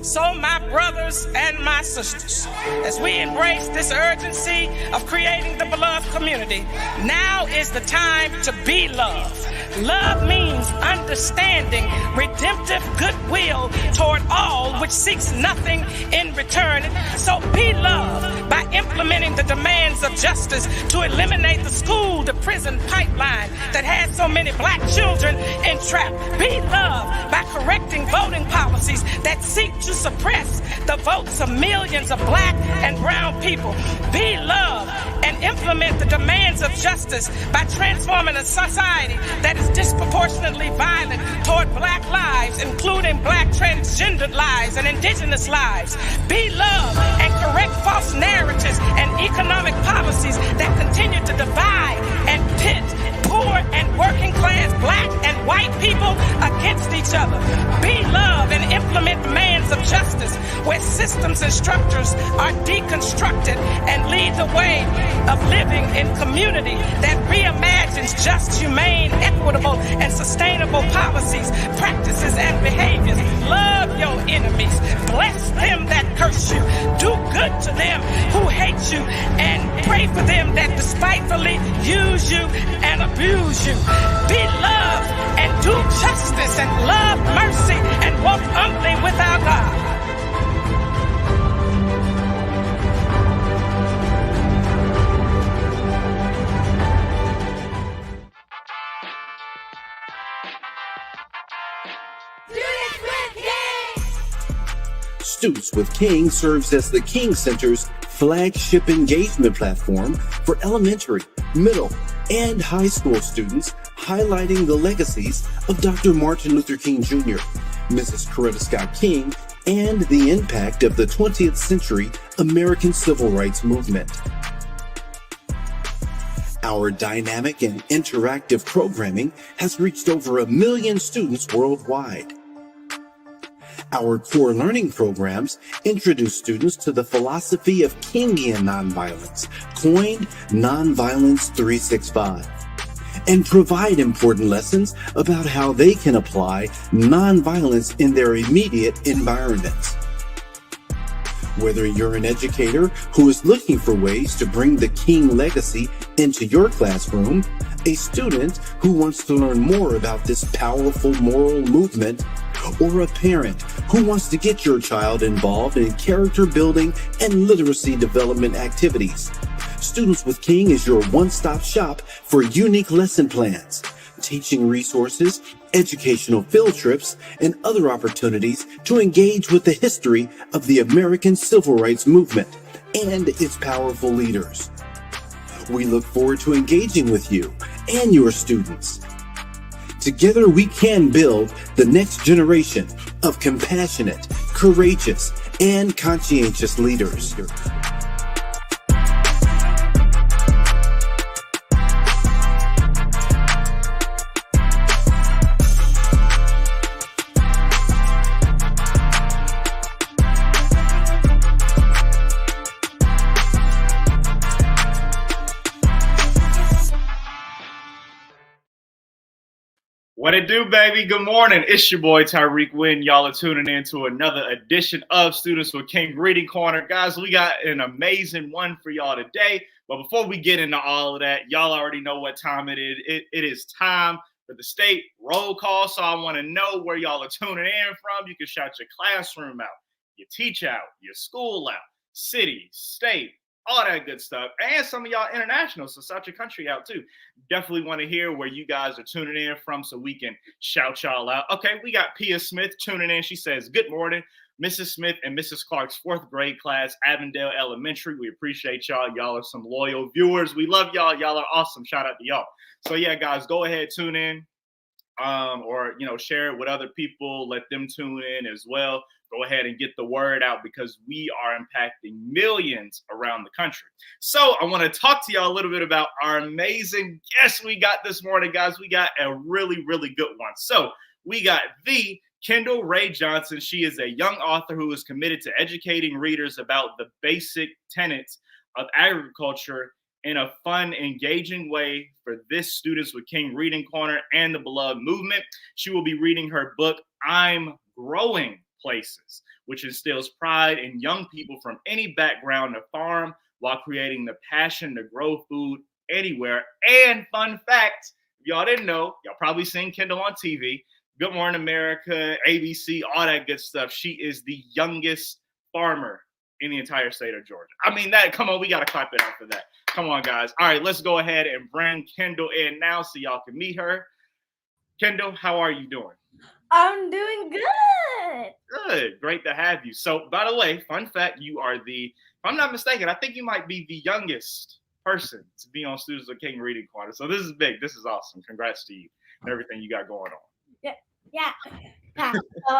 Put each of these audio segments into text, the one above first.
So my brothers and my sisters, as we embrace this urgency of creating the beloved community, now is the time to be loved. Love means understanding, redemptive goodwill toward all, which seeks nothing in return. So be loved by implementing the demands of justice to eliminate the school to prison pipeline that has so many black children entrapped. Be loved by correcting voting policies that seek to suppress the votes of millions of black and brown people. Be loved and implement the demands of justice by transforming a society that is disproportionately violent toward black lives, including black transgendered lives and indigenous lives. Be loved and correct false narratives and economic policies that continue to divide and pit poor and working class black and white people against each other. Be loved and implement demands of justice where systems and structures are deconstructed and lead the way of living in community that reimagines just, humane, equitable, and sustainable policies, practices, and behaviors. Love your enemies. Bless them that curse you. Do good to them who hate you, and pray for them that despitefully use you and abuse you. Be loved and do justice and love mercy and walk humbly with our God. Students with King serves as the King Center's flagship engagement platform for elementary, middle, and high school students, highlighting the legacies of Dr. Martin Luther King Jr., Mrs. Coretta Scott King, and the impact of the 20th century American Civil Rights Movement. Our dynamic and interactive programming has reached over 1 million students worldwide. Our core learning programs introduce students to the philosophy of Kingian nonviolence, coined Nonviolence 365, and provide important lessons about how they can apply nonviolence in their immediate environments. Whether you're an educator who is looking for ways to bring the King legacy into your classroom, a student who wants to learn more about this powerful moral movement, or a parent who wants to get your child involved in character building and literacy development activities, Students with King is your one-stop shop for unique lesson plans, teaching resources, educational field trips, and other opportunities to engage with the history of the American Civil Rights Movement and its powerful leaders. We look forward to engaging with you and your students. Together we can build the next generation of compassionate, courageous, and conscientious leaders. What it do, baby? Good morning. It's your boy Tyreek Wynn. Y'all are tuning in to another edition of Students with King Reading Corner. Guys, we got an amazing one for y'all today. But before we get into all of that, y'all already know what time it is. It is time for the state roll call. So I want to know where y'all are tuning in from. You can shout your classroom out, your teacher out, your school out, city, state, all that good stuff. And some of y'all international, so shout your country out too. Definitely want to hear where you guys are tuning in from so we can shout y'all out. Okay, we got Pia Smith tuning in. She says, good morning, Mrs. Smith and Mrs. Clark's 4th grade class, Avondale Elementary. We appreciate y'all. Y'all are some loyal viewers. We love y'all. Y'all are awesome. Shout out to y'all. So yeah, guys, go ahead, tune in. Or share it with other people, let them tune in as well. Go ahead and get the word out because we are impacting millions around the country. So I want to talk to y'all a little bit about our amazing guest we got this morning, guys. We got a really, really good one. So we got the Kendall Johnson. She is a young author who is committed to educating readers about the basic tenets of agriculture in a fun, engaging way for this Students with King Reading Corner and the Beloved Movement. She will be reading her book, I'm Growing, places, which instills pride in young people from any background to farm while creating the passion to grow food anywhere. And fun fact, if y'all didn't know, y'all probably seen Kendall on TV, Good Morning America, ABC, all that good stuff. She is the youngest farmer in the entire state of Georgia. I mean, come on, we got to clap it up for that. Come on, guys. All right, let's go ahead and bring Kendall in now so y'all can meet her. Kendall, how are you doing? I'm doing good. Good. Great to have you. So, by the way, fun fact, you are if I'm not mistaken, I think you might be the youngest person to be on Students of King Reading Corner. So this is big. This is awesome. Congrats to you and everything you got going on. Yeah. So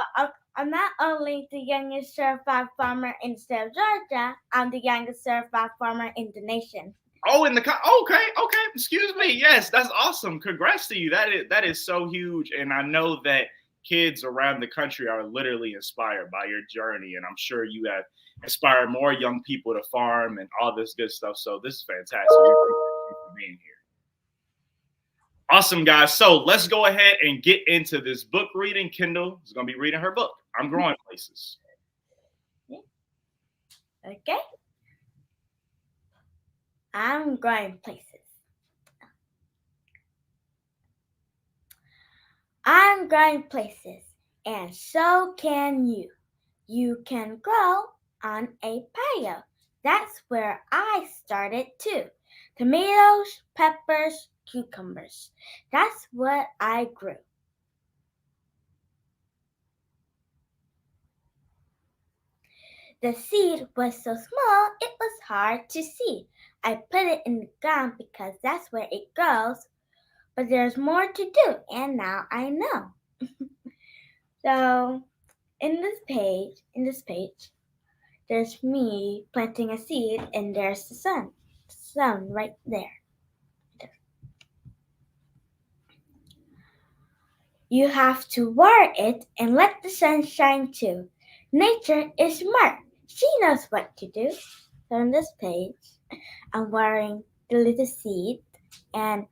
I'm not only the youngest certified farmer in the state of Georgia, I'm the youngest certified farmer in the nation. Oh, okay. Excuse me. Yes, that's awesome. Congrats to you. That is so huge. And I know that kids around the country are literally inspired by your journey. And I'm sure you have inspired more young people to farm and all this good stuff. So this is fantastic. We appreciate you for being here. Awesome, guys. So let's go ahead and get into this book reading. Kendall is going to be reading her book, I'm Growing Places. Okay. I'm growing places. I'm growing places, and so can you. You can grow on a patio. That's where I started too. Tomatoes, peppers, cucumbers. That's what I grew. The seed was so small, it was hard to see. I put it in the ground because that's where it grows. But there's more to do, and now I know. So, in this page, there's me planting a seed, and there's the sun right there. You have to water it and let the sun shine too. Nature is smart. She knows what to do. So on this page, I'm watering the little seed, and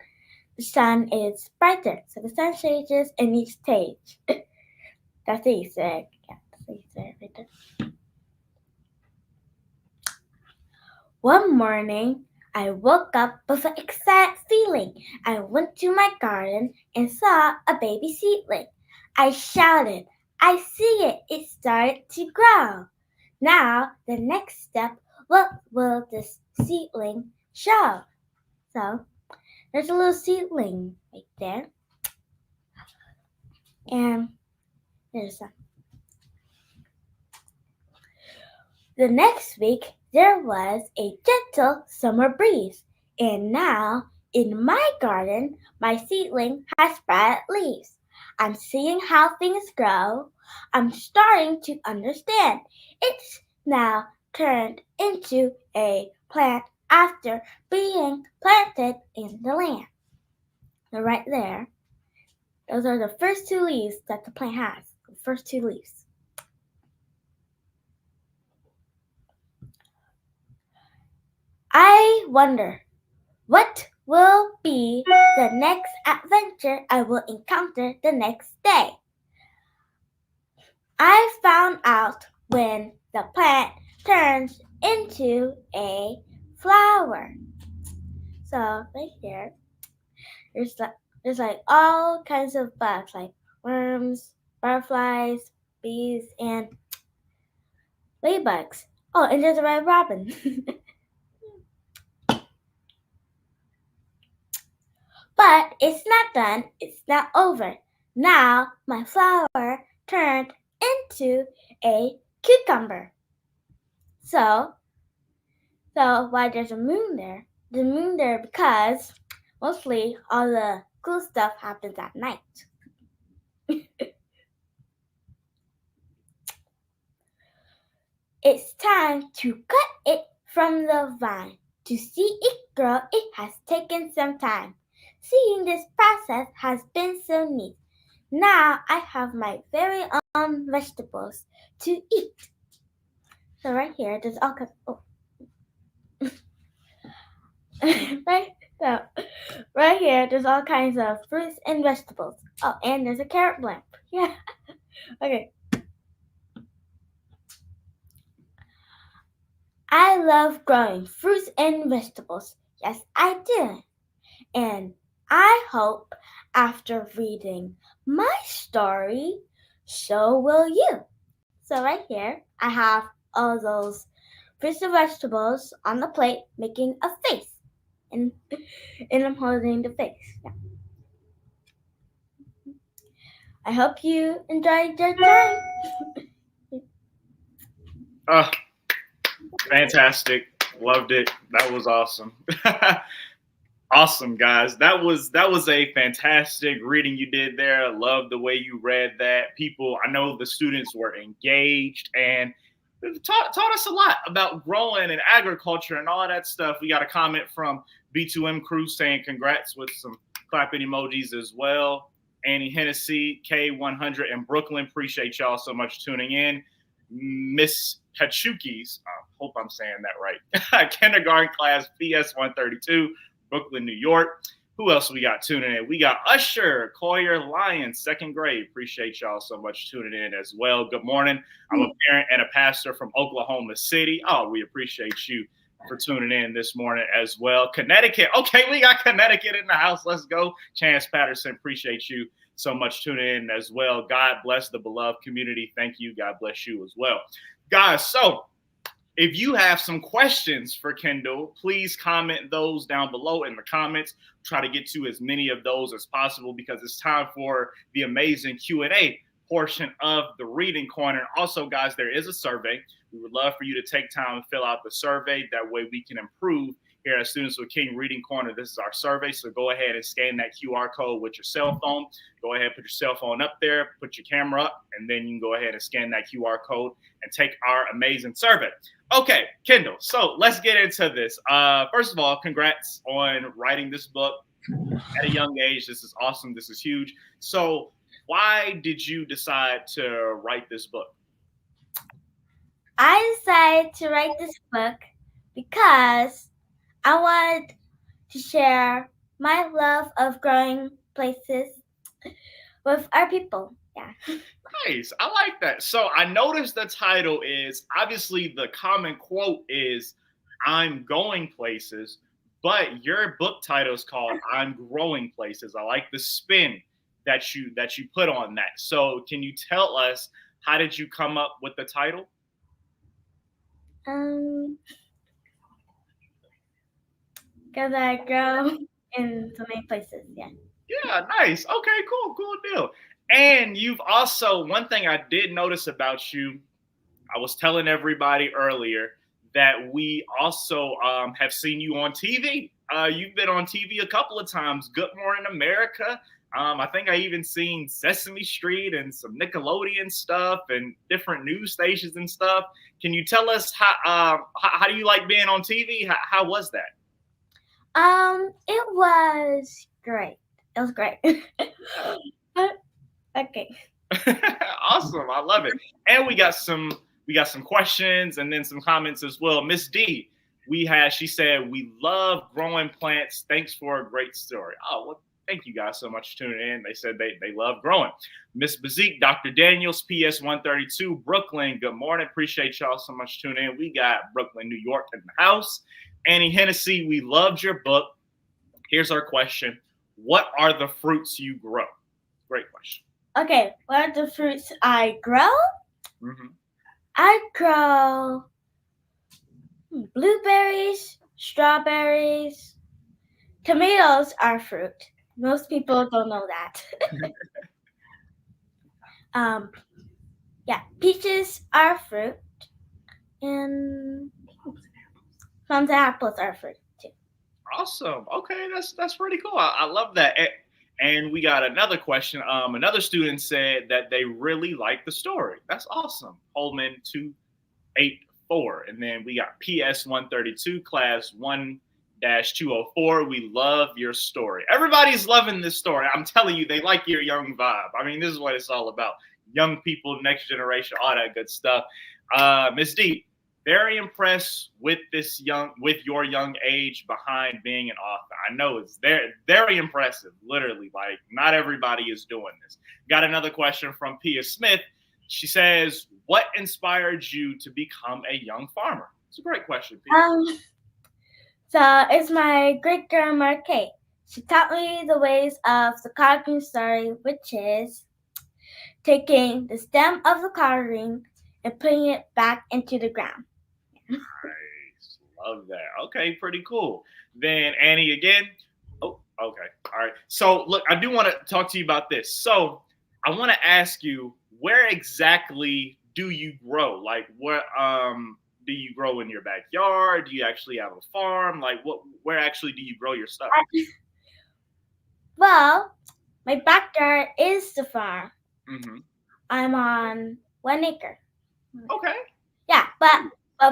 the sun is brighter. So the sun changes in each stage. That's the Easter egg. Yeah, that's the Easter egg right there. One morning, I woke up with an excited feeling. I went to my garden and saw a baby seedling. I shouted, I see it! It started to grow. Now, the next step, what will this seedling show? So, there's a little seedling right there. And there's some. The next week, there was a gentle summer breeze. And now, in my garden, my seedling has spread leaves. I'm seeing how things grow. I'm starting to understand. It's now turned into a plant after being planted in the land. So right there, those are the first two leaves that the plant has. The first two leaves. I wonder, what will be the next adventure I will encounter the next day? I found out when the plant turns into a flower. So right here, there's like all kinds of bugs, like worms, butterflies, bees, and ladybugs. Oh, and there's a red robin. But it's not done. It's not over. Now my flower turned into a cucumber. So why there's a moon there? The moon there because mostly all the cool stuff happens at night. It's time to cut it from the vine. To see it grow, it has taken some time. Seeing this process has been so neat. Now I have my very own vegetables to eat. So right here, there's all kinds. Right here, there's all kinds of fruits and vegetables. Oh, and there's a carrot lamp. Yeah. Okay. I love growing fruits and vegetables. Yes, I do. And I hope after reading my story, so will you. So right here, I have all those fruits and vegetables on the plate making a face. And I'm holding the face. Yeah. I hope you enjoyed your time. Fantastic. Loved it. That was awesome. Awesome, guys. That was a fantastic reading you did there. I love the way you read that. People, I know the students were engaged and taught us a lot about growing and agriculture and all that stuff. We got a comment from B2M Crew saying congrats with some clapping emojis as well. Annie Hennessy, K100 in Brooklyn. Appreciate y'all so much tuning in. Miss Pachuki's, I hope I'm saying that right. Kindergarten class PS132, Brooklyn, New York. Who else we got tuning in? We got Usher, Collier Lyons, second grade. Appreciate y'all so much tuning in as well. Good morning. I'm a parent and a pastor from Oklahoma City. Oh, we appreciate you for tuning in this morning as well. Connecticut. Okay, we got Connecticut in the house. Let's go. Chance Patterson, appreciate you so much tuning in as well. God bless the beloved community. Thank you. God bless you as well. Guys, so if you have some questions for Kendall, please comment those down below in the comments. Try to get to as many of those as possible because it's time for the amazing Q&A portion of the Reading Corner. And also, guys, there is a survey. We would love for you to take time and fill out the survey. That way we can improve here at Students with King Reading Corner. This is our survey, so go ahead and scan that QR code with your cell phone. Go ahead, put your cell phone up there, put your camera up, and then you can go ahead and scan that QR code and take our amazing survey. Okay, Kendall, so let's get into this. First of all, congrats on writing this book at a young age. This is awesome. This is huge. So why did you decide to write this book? I decided to write this book because I wanted to share my love of growing places with our people. Yeah. Nice. I like that. So I noticed the title is, obviously the common quote is, I'm going places, but your book title is called I'm Growing Places. I like the spin that you put on that. So can you tell us, how did you come up with the title? Because I grow in so many places. Yeah. Yeah, nice. Okay, cool deal. And you've also, one thing I did notice about you, I was telling everybody earlier that we also have seen you on TV. You've been on TV a couple of times. Good Morning America. I think I even seen Sesame Street and some Nickelodeon stuff and different news stations and stuff. Can you tell us how do you like being on TV? How was that? It was great. It was great. Okay. Awesome. I love it. And we got some questions and then some comments as well. Miss D, she said, we love growing plants. Thanks for a great story. Oh, well, thank you guys so much for tuning in. They said they love growing. Miss Bazik, Dr. Daniels, PS132, Brooklyn. Good morning. Appreciate y'all so much tuning in. We got Brooklyn, New York in the house. Annie Hennessy, we loved your book. Here's our question. What are the fruits you grow? Great question. Okay, what are the fruits I grow? Mm-hmm. I grow blueberries, strawberries. Tomatoes are fruit. Most people don't know that. Peaches are fruit. And plums and apples are fruit too. Awesome. Okay, that's pretty cool. I love that. And we got another question. Another student said that they really like the story. That's awesome. Holman 284. And then we got PS132, class 1-204. We love your story. Everybody's loving this story. I'm telling you, they like your young vibe. I mean, this is what it's all about. Young people, next generation, all that good stuff. Miss D, very impressed with your young age behind being an author. I know it's very impressive, literally. Like, not everybody is doing this. Got another question from Pia Smith. She says, what inspired you to become a young farmer? It's a great question, Pete. So it's my great grandma Kate. She taught me the ways of the collard green story, which is taking the stem of the collard green and putting it back into the ground. Nice. Love that. Okay, pretty cool. Then Annie again. Oh, okay. All right. So look, I do want to talk to you about this. So I want to ask you, where exactly do you grow? Like, what do you grow in your backyard? Do you actually have a farm? Like, where actually do you grow your stuff? Well, my backyard is the farm. Mm-hmm. I'm on 1 acre. Okay. Yeah, but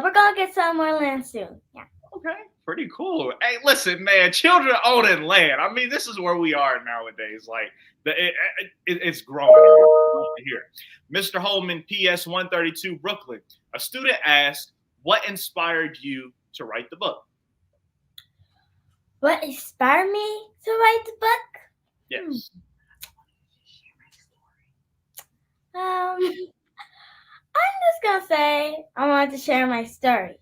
we're gonna get some more land soon. Yeah. Okay, pretty cool. Hey, listen, man, children owning land. I mean, this is where we are nowadays. Like, it's growing. Here, Mr. Holman, PS 132, Brooklyn. A student asked, "What inspired you to write the book?" What inspired me to write the book? Yes. I'm just gonna say I wanted to share my story.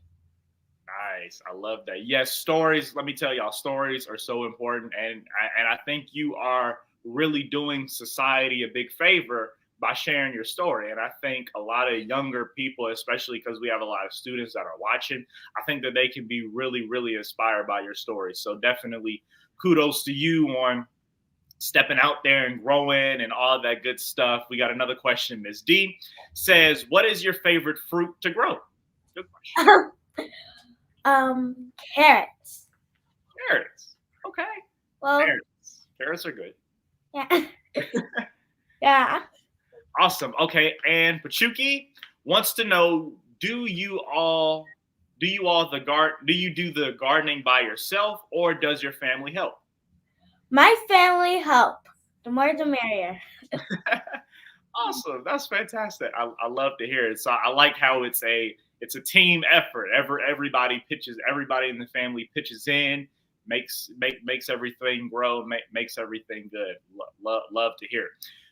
Nice. I love that. Yes, stories. Let me tell y'all, stories are so important, and I think you are really doing society a big favor by sharing your story. And I think a lot of younger people, especially because we have a lot of students that are watching, I think that they can be really, really inspired by your story. So definitely kudos to you on stepping out there and growing and all that good stuff. We got another question. Ms. D says, "What is your favorite fruit to grow?" Good question. Carrots. Carrots. Okay. Well, Carrots are good. yeah. Yeah. Awesome. Okay. And Pachuki wants to know, do you do you do the gardening by yourself, or does your family help? My family help. The more the merrier. Awesome. That's fantastic. I love to hear it. So I like how it's a team effort. Everybody everybody in the family pitches in, makes everything grow, makes everything good. Love to hear it.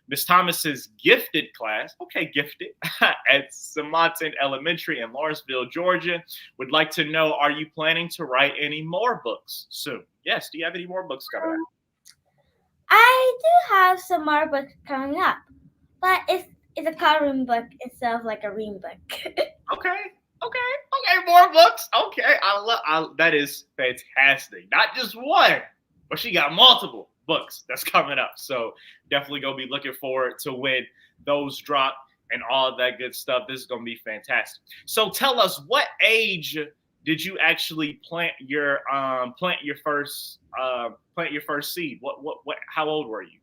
Miss Thomas's gifted class, okay, gifted, at Simonton Elementary in Lawrenceville, Georgia, would like to know, are you planning to write any more books soon? Yes. Do you have any more books coming out? I do have some more books coming up, but it's a coloring book instead of like a reading book. Okay. More books. Okay, that is fantastic. Not just one, but she got multiple books that's coming up. So definitely gonna be looking forward to when those drop and all that good stuff. This is gonna be fantastic. So tell us, what age did you actually plant your first seed? What? How old were you?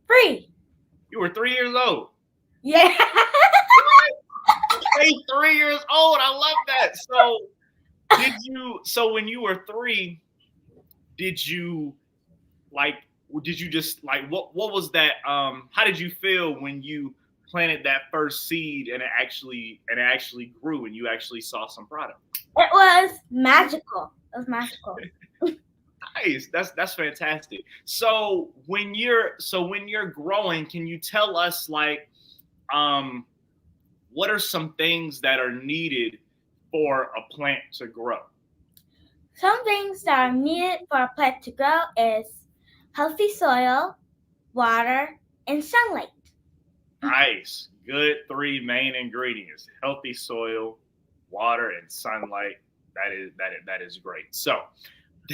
3. You were 3 years old. Yeah. Hey, 3 years old. I love that. So when you were 3, did you just what was that? How did you feel when you planted that first seed and it actually grew and you actually saw some product? It was magical. It was magical. Nice. That's fantastic. So when you're growing, can you tell us what are some things that are needed for a plant to grow? Some things that are needed for a plant to grow is healthy soil, water, and sunlight. Nice. Good 3 main ingredients: healthy soil, water, and sunlight. That is great. So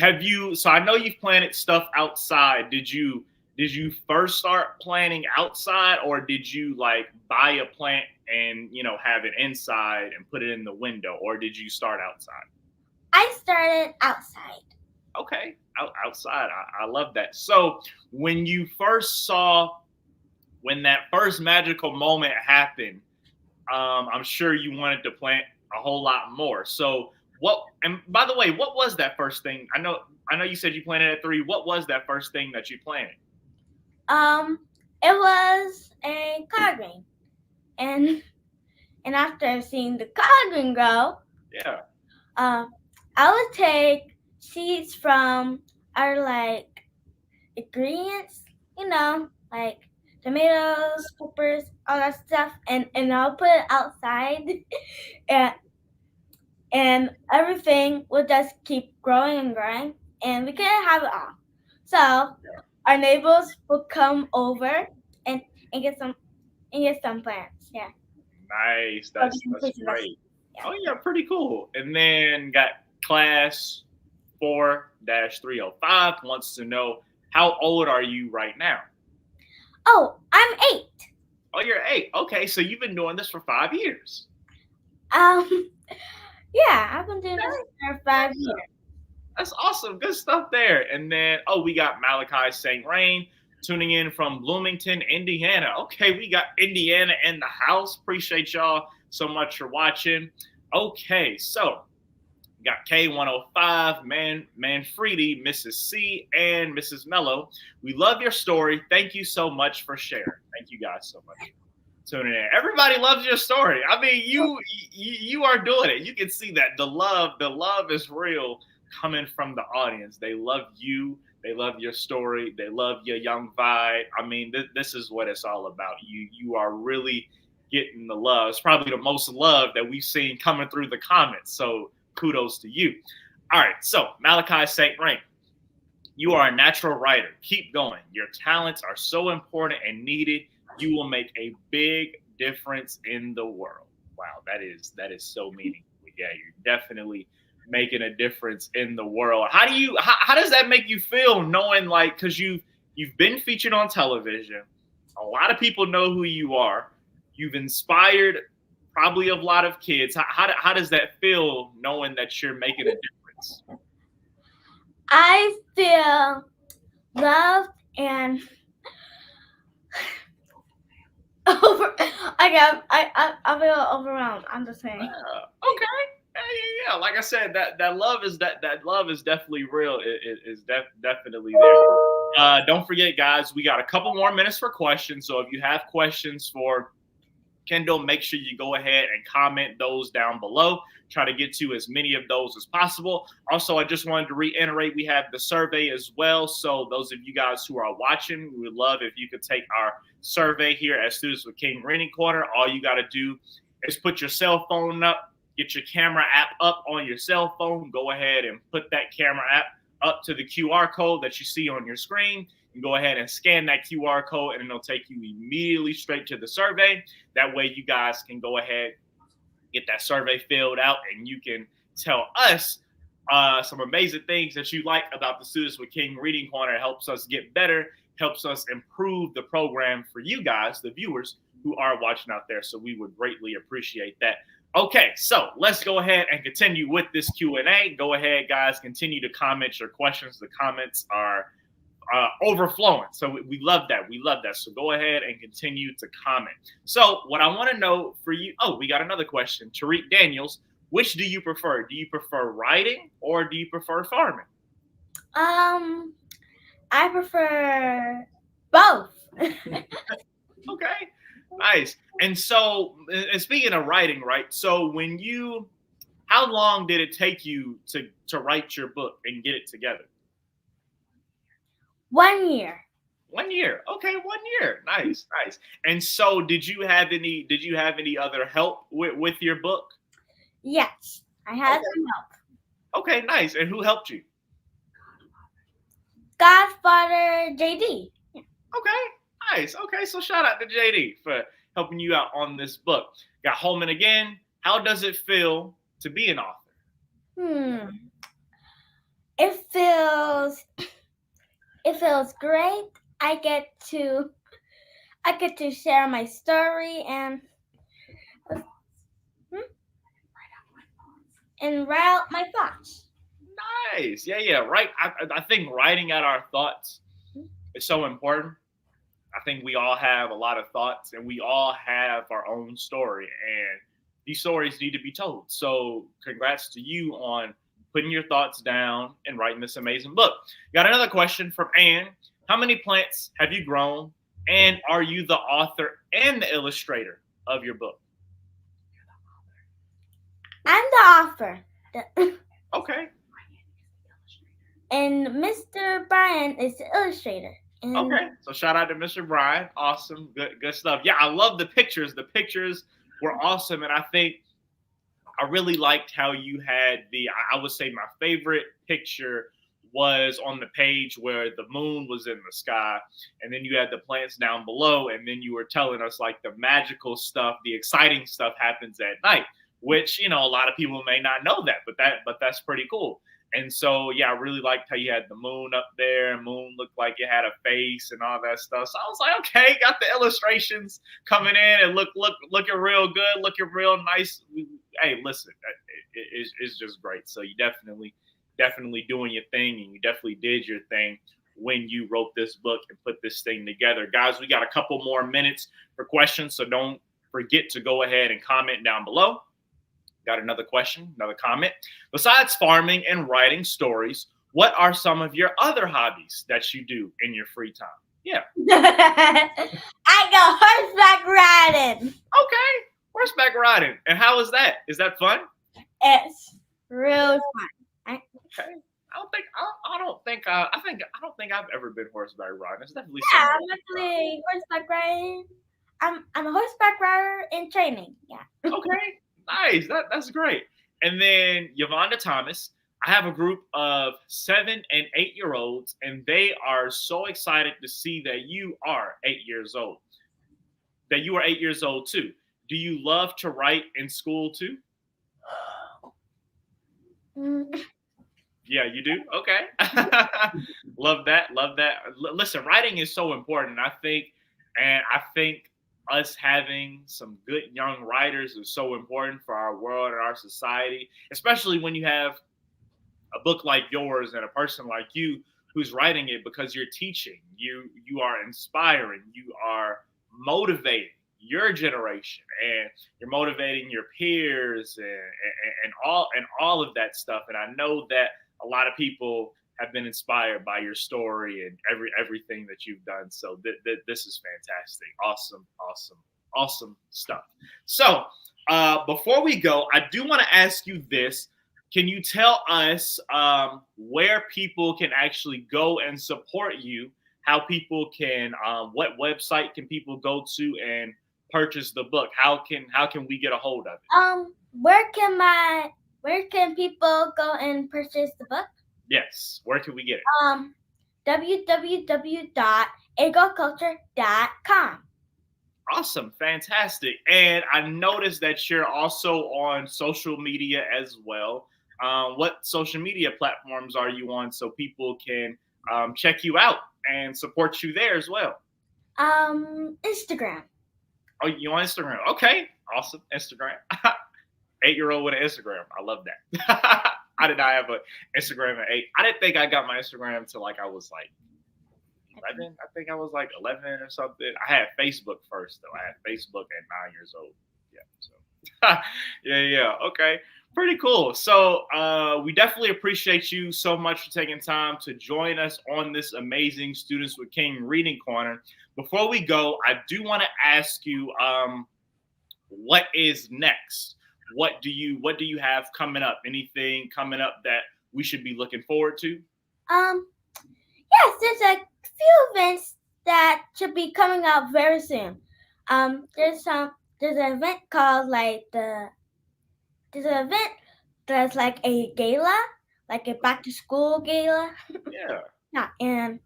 I know you've planted stuff outside. Did you first start planting outside, or did you buy a plant and have it inside and put it in the window, or did you start outside? I started outside. Okay, outside. I love that. So when that first magical moment happened, I'm sure you wanted to plant a whole lot more. So and by the way, what was that first thing? I know you said you planted at 3. What was that first thing that you planted? It was a collard green. And after seeing the collard green grow, yeah, I would take seeds from our ingredients, like tomatoes, peppers, all that stuff, and I'll put it outside, and everything will just keep growing and growing, and we couldn't have it all. So our neighbors would come over and, and get some plants. Yeah. Nice. So That's we can place the great. yeah. Oh yeah, pretty cool. And then got class 4-305 wants to know, how old are you right now? Oh, I'm 8. Oh, you're 8. Okay, so you've been doing this for 5 years. Yeah, I've been doing this for 5 years. That's awesome. Good stuff there. And then, we got Malachi St. Rain tuning in from Bloomington, Indiana. Okay, we got Indiana in the house. Appreciate y'all so much for watching. Okay, so we got K105, Manfredi, Mrs. C, and Mrs. Mello. We love your story. Thank you so much for sharing. Thank you guys so much for tuning in. Everybody loves your story. I mean, you are doing it. You can see that the love is real coming from the audience. They love you. They love your story. They love your young vibe. I mean, this is what it's all about. You are really getting the love. It's probably the most love that we've seen coming through the comments. So kudos to you. All right. So Malachi St. Rain, you are a natural writer. Keep going. Your talents are so important and needed. You will make a big difference in the world. Wow, that is so meaningful. Yeah, you're definitely making a difference in the world. How does that make you feel, knowing, like, because you've been featured on television, a lot of people know who you are, you've inspired probably a lot of kids. How does that feel, knowing that you're making a difference? I feel loved and I feel overwhelmed. I'm just saying. Okay. Yeah. Like I said, that love is definitely real. It is definitely there. Don't forget, guys, we got a couple more minutes for questions. So if you have questions for Kendall, make sure you go ahead and comment those down below. Try to get to as many of those as possible. Also, I just wanted to reiterate, we have the survey as well. So those of you guys who are watching, we would love if you could take our survey here at Students with King Reading Corner. All you got to do is put your cell phone up, get your camera app up on your cell phone. Go ahead and put that camera app up to the QR code that you see on your screen. And go ahead and scan that QR code, and it'll take you immediately straight to the survey. That way you guys can go ahead, get that survey filled out, and you can tell us some amazing things that you like about the Students with King Reading Corner. It helps us get better, helps us improve the program for you guys, the viewers who are watching out there. So we would greatly appreciate that. Okay, so let's go ahead and continue with this Q&A. Go ahead, guys, continue to comment your questions. The comments are overflowing. So we love that. We love that. So go ahead and continue to comment. So what I want to know for you, we got another question. Tariq Daniels, which do you prefer? Do you prefer writing or do you prefer farming? I prefer both. Okay, nice. And so, and speaking of writing, right? So how long did it take you to write your book and get it together? 1 year. 1 year. Okay, 1 year. Nice. And so did you have any other help with your book? Yes, I had some help. Okay, nice. And who helped you? Godfather JD. Okay, nice. Okay, so shout out to JD for helping you out on this book. Got Holman again. How does it feel to be an author? It feels great. I get to share my story and write out my thoughts. Nice. Yeah. Right. I think writing out our thoughts is so important. I think we all have a lot of thoughts and we all have our own story, and these stories need to be told. So congrats to you on putting your thoughts down and writing this amazing book. Got another question from Anne. How many plants have you grown? And are you the author and the illustrator of your book? I'm the author. Okay. And Mr. Brian is the illustrator. Okay. So shout out to Mr. Brian. Awesome. Good stuff. Yeah, I love the pictures. The pictures were awesome. And I think I really liked how you had I would say my favorite picture was on the page where the moon was in the sky, and then you had the plants down below, and then you were telling us like the magical stuff, the exciting stuff happens at night, which, a lot of people may not know that, but that's pretty cool. And so, yeah, I really liked how you had the moon up there. Moon looked like it had a face and all that stuff. So I was like, okay, got the illustrations coming in and looking real good, looking real nice. Hey, listen, it's just great. So you definitely doing your thing, and you definitely did your thing when you wrote this book and put this thing together. Guys, we got a couple more minutes for questions, so don't forget to go ahead and comment down below. Got another question, another comment. Besides farming and writing stories, what are some of your other hobbies that you do in your free time? Yeah. I go horseback riding. Okay, horseback riding. And how is that? Is that fun? It's real fun. Okay. I don't think I've ever been horseback riding. It's definitely I'm actually horseback riding. I'm a horseback rider in training. Yeah. Okay. Nice. That's great. And then Yvonne Thomas, I have a group of 7 and 8-year-olds, and they are so excited to see that you are 8 years old. That you are 8 years old too. Do you love to write in school too? Yeah, you do? Okay. Love that. Listen, writing is so important. I think us having some good young writers is so important for our world and our society, especially when you have a book like yours and a person like you who's writing it, because you're teaching, you are inspiring, you are motivating your generation, and you're motivating your peers and all of that stuff. And I know that a lot of people have been inspired by your story and everything that you've done. So this is fantastic. Awesome stuff. So before we go, I do want to ask you this. Can you tell us where people can actually go and support you? How people can, what website can people go to and purchase the book? How can we get a hold of it? Where can people go and purchase the book? Yes. Where can we get it? www.agriculture.com. Awesome. Fantastic. And I noticed that you're also on social media as well. What social media platforms are you on so people can check you out and support you there as well? Instagram. Oh, you on Instagram? Okay. Awesome. Instagram. 8-year-old with an Instagram. I love that. I did not have an Instagram at 8. I didn't think I got my Instagram until like I was like 11. I think I was like 11 or something. I had Facebook first though. I had Facebook at 9 years old. Yeah. So yeah. Okay. Pretty cool. So we definitely appreciate you so much for taking time to join us on this amazing Students with King Reading Corner. Before we go, I do want to ask you what is next? What do you have coming up? Anything coming up that we should be looking forward to? Yes, there's a few events that should be coming out very soon. There's an event called there's an event that's like a gala, like a back to school gala. Yeah. And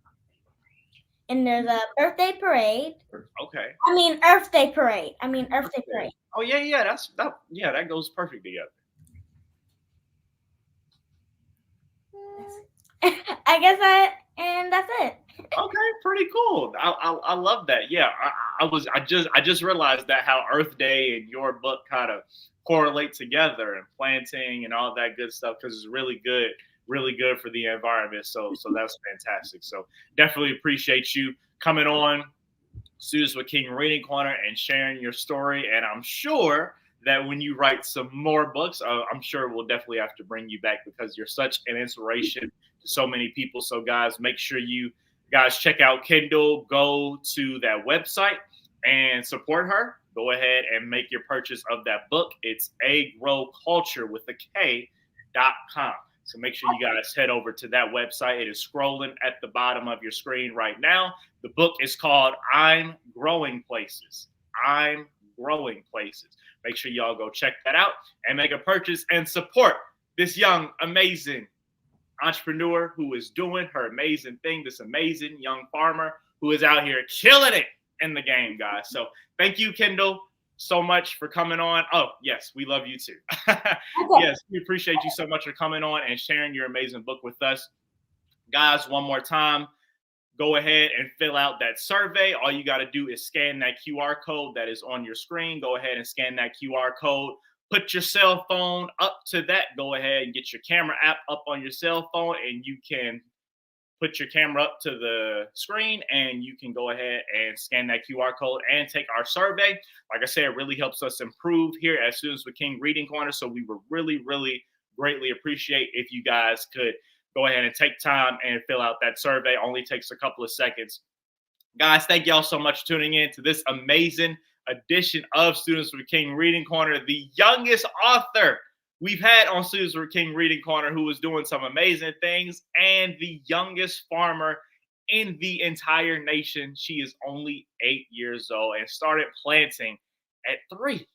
there's a birthday parade. Okay. Earth Day parade. Earth Day parade. Oh yeah. That goes perfect together. I guess that's it. Okay, pretty cool. I love that. Yeah, I just realized that how Earth Day and your book kind of correlate together, and planting and all that good stuff, because it's really good for the environment. So that's fantastic. So definitely appreciate you coming on Students with King Reading Corner and sharing your story. And I'm sure that when you write some more books, I'm sure we'll definitely have to bring you back, because you're such an inspiration to so many people. So guys, make sure you guys check out Kendall. Go to that website and support her. Go ahead and make your purchase of that book. It's agriculture with a K.com. So make sure you guys head over to that website. It is scrolling at the bottom of your screen right now. The book is called I'm Growing Places. I'm growing places. Make sure y'all go check that out and make a purchase and support this young, amazing entrepreneur who is doing her amazing thing, this amazing young farmer who is out here killing it in the game, guys. So thank you, Kendall, so much for coming on. Oh, yes, we love you too. Yes, we appreciate you so much for coming on and sharing your amazing book with us. Guys, one more time, go ahead and fill out that survey. All you got to do is scan that QR code that is on your screen. Go ahead and scan that QR code. Put your cell phone up to that. Go ahead and get your camera app up on your cell phone, and you can put your camera up to the screen, and you can go ahead and scan that QR code and take our survey. Like I said, it really helps us improve here at Students with King Reading Corner. So we would really, really greatly appreciate if you guys could go ahead and take time and fill out that survey. Only takes a couple of seconds. Guys, thank y'all so much for tuning in to this amazing edition of Students with King Reading Corner, the youngest author we've had on Students with King Reading Corner who is doing some amazing things, and the youngest farmer in the entire nation. She is only 8 years old and started planting at 3.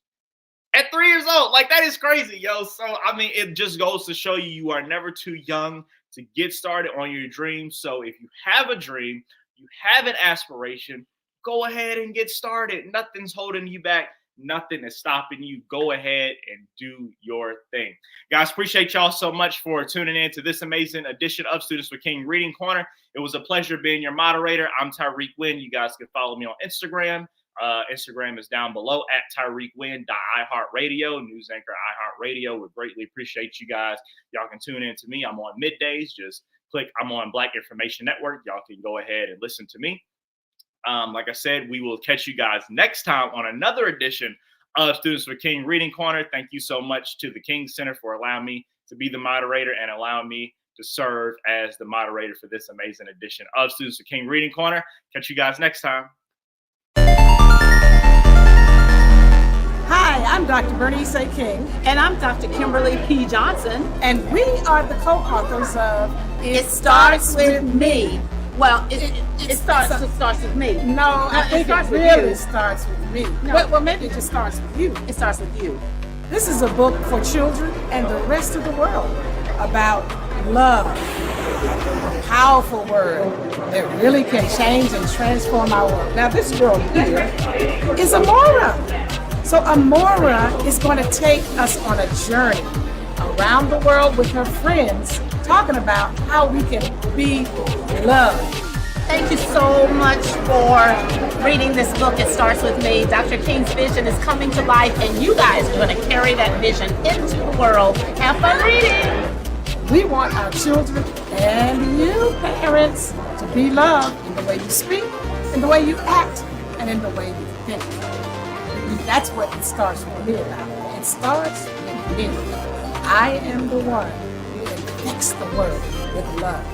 At 3 years old. Like, that is crazy, yo. So, I mean, it just goes to show you are never too young to get started on your dreams. So if you have a dream, you have an aspiration, go ahead and get started. Nothing's holding you back. Nothing is stopping you. Go ahead and do your thing. Guys, appreciate y'all so much for tuning in to this amazing edition of Students with King Reading Corner. It was a pleasure being your moderator. I'm Tyreek Wynn. You guys can follow me on Instagram. Instagram is down below at TyreekWynn.iHeartRadio, news anchor iHeartRadio. Would greatly appreciate you guys. Y'all can tune in to me. I'm on middays. Just click I'm on Black Information Network. Y'all can go ahead and listen to me. Like I said, we will catch you guys next time on another edition of Students with King Reading Corner. Thank you so much to the King Center for allowing me to be the moderator and allowing me to serve as the moderator for this amazing edition of Students with King Reading Corner. Catch you guys next time. Hi, I'm Dr. Bernice A. King. And I'm Dr. Kimberly P. Johnson. And we are the co-authors of It Starts With Me. Well, it starts with me. No, I think it really starts with me. No. Well, maybe it just starts with you. It starts with you. This is a book for children and the rest of the world about love. A powerful word that really can change and transform our world. Now, this girl here is Amora. So Amora is going to take us on a journey around the world with her friends, talking about how we can be loved. Thank you so much for reading this book. It Starts With Me. Dr. King's vision is coming to life, and you guys are going to carry that vision into the world. Have fun reading. We want our children and you parents to be loved in the way you speak, in the way you act, and in the way you think. That's what it starts with me about. It starts with me. I am the one who infects the world with love.